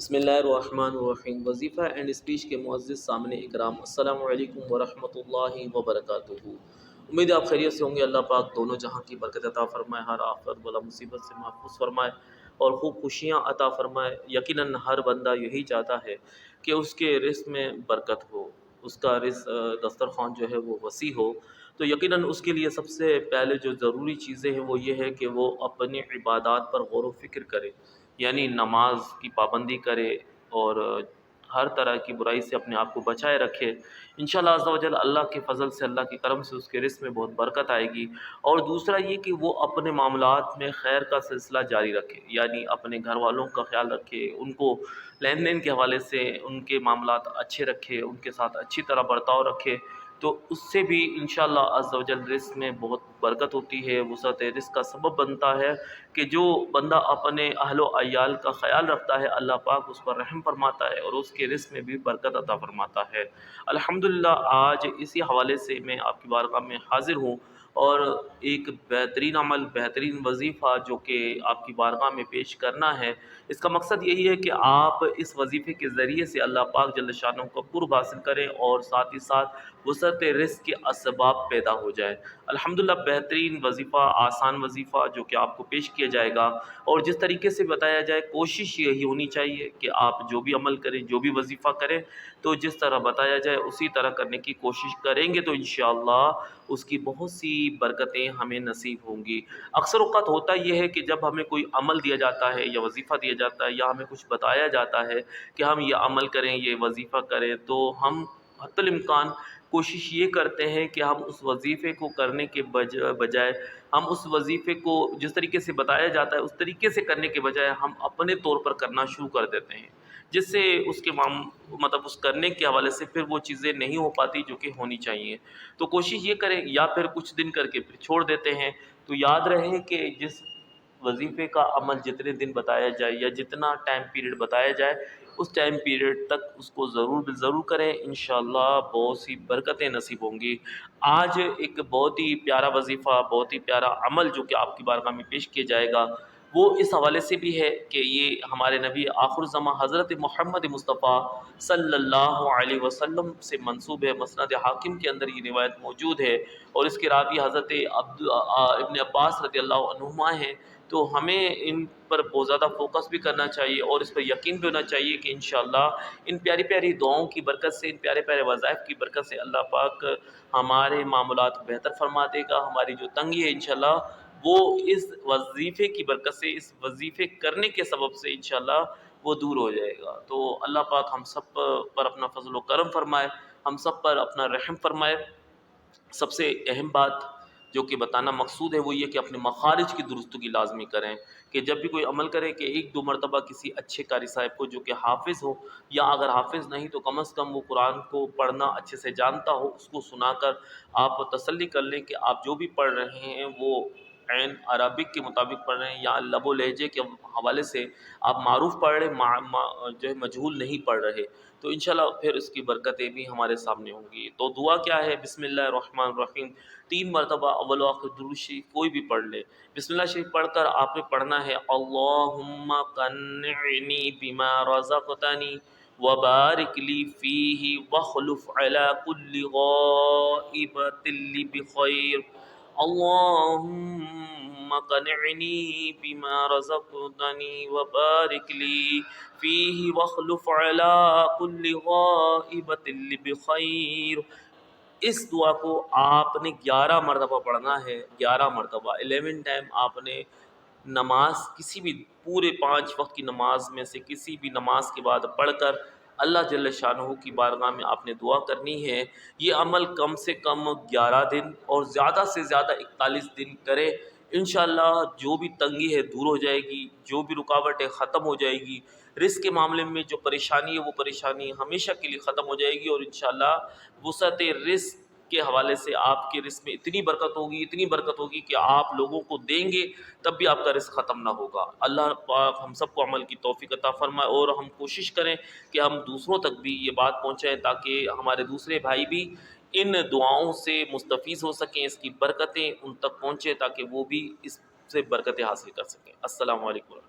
بسم اللہ الرحمن الرحیم۔ وظیفہ اینڈ اسپیچ کے معزز سامنے اکرام، السلام علیکم ورحمۃ اللہ وبرکاتہ۔ امید ہے آپ خیریت سے ہوں گے۔ اللہ پاک دونوں جہاں کی برکت عطا فرمائے، ہر آفت بلا مصیبت سے محفوظ فرمائے اور خوب خوشیاں عطا فرمائے۔ یقیناً ہر بندہ یہی چاہتا ہے کہ اس کے رزق میں برکت ہو، اس کا رزق دسترخوان جو ہے وہ وسیع ہو۔ تو یقیناً اس کے لیے سب سے پہلے جو ضروری چیزیں ہیں وہ یہ ہے کہ وہ اپنی عبادات پر غور و فکر کرے، یعنی نماز کی پابندی کرے اور ہر طرح کی برائی سے اپنے آپ کو بچائے رکھے۔ انشاءاللہ عز و جل اللہ کے فضل سے، اللہ کے کرم سے اس کے رزق میں بہت برکت آئے گی۔ اور دوسرا یہ کہ وہ اپنے معاملات میں خیر کا سلسلہ جاری رکھے، یعنی اپنے گھر والوں کا خیال رکھے، ان کو لین دین کے حوالے سے ان کے معاملات اچھے رکھے، ان کے ساتھ اچھی طرح برتاؤ رکھے، تو اس سے بھی انشاءاللہ عز و جل رزق میں بہت برکت ہوتی ہے، وسعت رزق کا سبب بنتا ہے کہ جو بندہ اپنے اہل و عیال کا خیال رکھتا ہے، اللہ پاک اس پر رحم فرماتا ہے اور اس کے رزق میں بھی برکت عطا فرماتا ہے۔ الحمدللہ آج اسی حوالے سے میں آپ کی بارگاہ میں حاضر ہوں اور ایک بہترین عمل، بہترین وظیفہ جو کہ آپ کی بارگاہ میں پیش کرنا ہے۔ اس کا مقصد یہی ہے کہ آپ اس وظیفے کے ذریعے سے اللہ پاک جل شانہ کا قرب حاصل کریں اور ساتھ ہی ساتھ وسعت رزق کے اسباب پیدا ہو جائے۔ الحمدللہ بہترین وظیفہ، آسان وظیفہ جو کہ آپ کو پیش کیا جائے گا، اور جس طریقے سے بتایا جائے، کوشش یہی ہونی چاہیے کہ آپ جو بھی عمل کریں، جو بھی وظیفہ کریں، تو جس طرح بتایا جائے اسی طرح کرنے کی کوشش کریں گے تو انشاءاللہ اس کی بہت سی برکتیں ہمیں نصیب ہوں گی۔ اکثر اوقات ہوتا یہ ہے کہ جب ہمیں کوئی عمل دیا جاتا ہے یا وظیفہ دیا جاتا ہے یا ہمیں کچھ بتایا جاتا ہے کہ ہم یہ عمل کریں، یہ وظیفہ کریں، تو ہم حتی الامکان کوشش یہ کرتے ہیں کہ ہم اس وظیفے کو کرنے کے بجائے ہم اس وظیفے کو جس طریقے سے بتایا جاتا ہے اس طریقے سے کرنے کے بجائے ہم اپنے طور پر کرنا شروع کر دیتے ہیں، جس سے اس کے مطلب اس کرنے کے حوالے سے پھر وہ چیزیں نہیں ہو پاتی جو کہ ہونی چاہیے۔ تو کوشش یہ کریں، یا پھر کچھ دن کر کے پھر چھوڑ دیتے ہیں۔ تو یاد رہے کہ جس وظیفے کا عمل جتنے دن بتایا جائے یا جتنا ٹائم پیریڈ بتایا جائے، اس ٹائم پیریڈ تک اس کو ضرور کریں، انشاءاللہ بہت سی برکتیں نصیب ہوں گی۔ آج ایک بہت ہی پیارا وظیفہ، بہت ہی پیارا عمل جو کہ آپ کی بارگاہ میں پیش کیا جائے گا، وہ اس حوالے سے بھی ہے کہ یہ ہمارے نبی آخر الزماں حضرت محمد مصطفیٰ صلی اللہ علیہ وسلم سے منسوب ہے۔ مسند حاکم کے اندر یہ روایت موجود ہے اور اس کے راوی حضرت ابن عباس رضی اللہ عنہما ہیں۔ تو ہمیں ان پر بہت زیادہ فوکس بھی کرنا چاہیے اور اس پر یقین بھی ہونا چاہیے کہ انشاءاللہ ان پیاری پیاری دعاؤں کی برکت سے، ان پیارے پیارے وظائف کی برکت سے اللہ پاک ہمارے معاملات بہتر فرما دے گا۔ ہماری جو تنگی ہے انشاءاللہ وہ اس وظیفے کی برکت سے، اس وظیفے کرنے کے سبب سے انشاءاللہ وہ دور ہو جائے گا۔ تو اللہ پاک ہم سب پر اپنا فضل و کرم فرمائے، ہم سب پر اپنا رحم فرمائے۔ سب سے اہم بات جو کہ بتانا مقصود ہے وہ یہ کہ اپنے مخارج کی درستگی لازمی کریں، کہ جب بھی کوئی عمل کریں کہ ایک دو مرتبہ کسی اچھے قاری صاحب کو جو کہ حافظ ہو، یا اگر حافظ نہیں تو کم از کم وہ قرآن کو پڑھنا اچھے سے جانتا ہو، اس کو سنا کر آپ تسلی کر لیں کہ آپ جو بھی پڑھ رہے ہیں وہ عین عربک کے مطابق پڑھ رہے ہیں یا لب و لہجے کے حوالے سے آپ معروف پڑھ رہے ہیں، جو ہے مجہول نہیں پڑھ رہے، تو انشاءاللہ پھر اس کی برکتیں بھی ہمارے سامنے ہوں گی۔ تو دعا کیا ہے؟ بسم اللہ الرحمن الرحیم 3 مرتبہ اول و آخر درود شریف کوئی بھی پڑھ لے۔ بسم اللہ شریف پڑھ کر آپ نے پڑھنا ہے اللہم قنعنی بما رزقتنی وبارک لی فیہ واخلف علی کل غائبۃ لی بخیر، اللہم قنعنی بما رزقتنی وبارک لی فیہ واخلف علی کل غائبۃ لی بخیر۔ اس دعا کو آپ نے 11 مرتبہ پڑھنا ہے، 11 مرتبہ 11 ٹائم آپ نے نماز، کسی بھی پورے 5 وقت کی نماز میں سے کسی بھی نماز کے بعد پڑھ کر اللہ جل شانہ کی بارگاہ میں آپ نے دعا کرنی ہے۔ یہ عمل کم سے کم 11 دن اور زیادہ سے زیادہ 41 دن کرے، انشاءاللہ جو بھی تنگی ہے دور ہو جائے گی، جو بھی رکاوٹ ہے ختم ہو جائے گی، رزق کے معاملے میں جو پریشانی ہے وہ پریشانی ہمیشہ کے لیے ختم ہو جائے گی، اور انشاءاللہ وسعت رزق کے حوالے سے آپ کے رزق میں اتنی برکت ہوگی، اتنی برکت ہوگی کہ آپ لوگوں کو دیں گے تب بھی آپ کا رزق ختم نہ ہوگا۔ اللہ پاک ہم سب کو عمل کی توفیق عطا فرمائے اور ہم کوشش کریں کہ ہم دوسروں تک بھی یہ بات پہنچائیں تاکہ ہمارے دوسرے بھائی بھی ان دعاؤں سے مستفیض ہو سکیں، اس کی برکتیں ان تک پہنچے تاکہ وہ بھی اس سے برکتیں حاصل کر سکیں۔ السلام علیکم۔